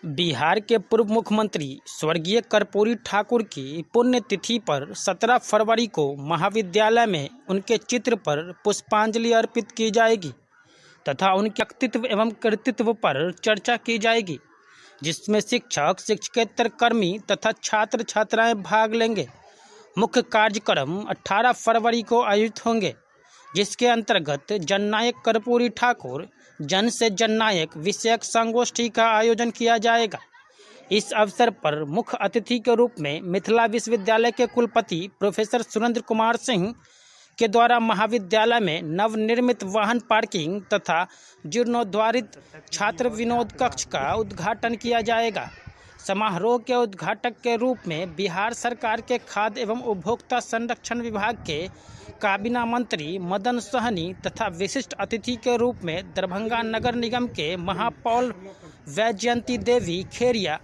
बिहार के पूर्व मुख्यमंत्री स्वर्गीय कर्पूरी ठाकुर की पुण्यतिथि पर 17 फरवरी को महाविद्यालय में उनके चित्र पर पुष्पांजलि अर्पित की जाएगी तथा उनके व्यक्तित्व एवं कृतित्व पर चर्चा की जाएगी, जिसमें शिक्षक, शिक्षकेतर कर्मी तथा छात्र छात्राएं भाग लेंगे। मुख्य कार्यक्रम 18 फरवरी को आयोजित होंगे, जिसके अंतर्गत जननायक कर्पूरी ठाकुर जन से जननायक विषयक संगोष्ठी का आयोजन किया जाएगा। इस अवसर पर मुख्य अतिथि के रूप में मिथिला विश्वविद्यालय के कुलपति प्रोफेसर सुरेंद्र कुमार सिंह के द्वारा महाविद्यालय में नवनिर्मित वाहन पार्किंग तथा जीर्णोद्धारित छात्र विनोद कक्ष का उद्घाटन किया जाएगा। समारोह के उद्घाटक के रूप में बिहार सरकार के खाद्य एवं उपभोक्ता संरक्षण विभाग के काबीना मंत्री मदन सहनी तथा विशिष्ट अतिथि के रूप में दरभंगा नगर निगम के महापौर वैजयंती देवी खेरिया,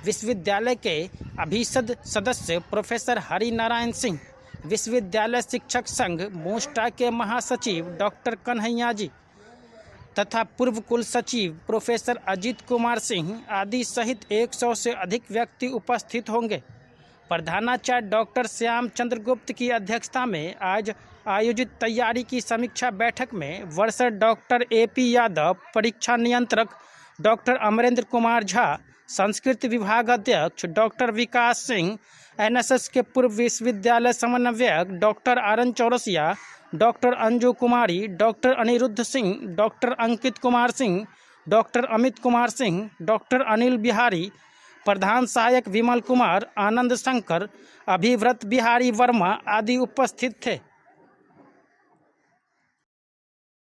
विश्वविद्यालय के अभिसद सदस्य प्रोफेसर हरि नारायण सिंह, विश्वविद्यालय शिक्षक संघ मोस्टा के महासचिव डॉक्टर कन्हैया जी तथा पूर्व कुल सचिव प्रोफेसर अजीत कुमार सिंह आदि सहित 100 से अधिक व्यक्ति उपस्थित होंगे। प्रधानाचार्य डॉक्टर श्याम चंद्र गुप्त की अध्यक्षता में आज आयोजित तैयारी की समीक्षा बैठक में वर्षर डॉक्टर AP यादव, परीक्षा नियंत्रक डॉक्टर अमरेंद्र कुमार झा, संस्कृत विभाग अध्यक्ष डॉक्टर विकास सिंह, NSS के पूर्व विश्वविद्यालय समन्वयक doctor RN Chaurasia, doctor Anju Kumari, doctor Aniruddh Singh, doctor Ankit Kumar Singh, doctor Amit Kumar Singh, doctor Anil Bihari, प्रधान सहायक विमल कुमार, आनंद शंकर, अभिव्रत बिहारी वर्मा आदि उपस्थित थे।